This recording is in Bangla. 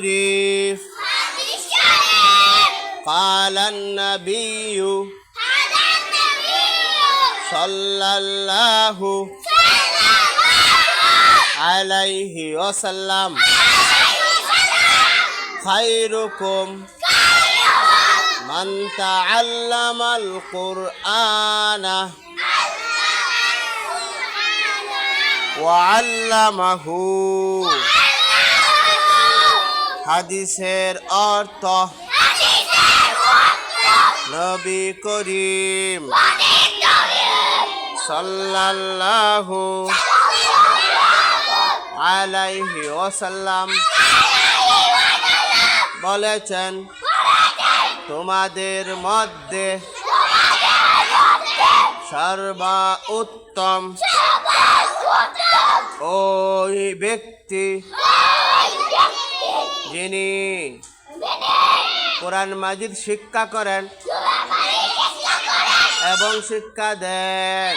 شريف قال النبي صلى الله عليه وسلم خيركم من تعلم القرآن وعلمه হাদিসের অর্থ নবী করিম সাল্লাল্লাহু আলাইহি ওয়াসাল্লাম বলেছেন, তোমাদের মধ্যে সর্বোত্তম ওই ব্যক্তি যিনি কোরআন মাজিদ শিক্ষা করেন এবং শিক্ষা দেন।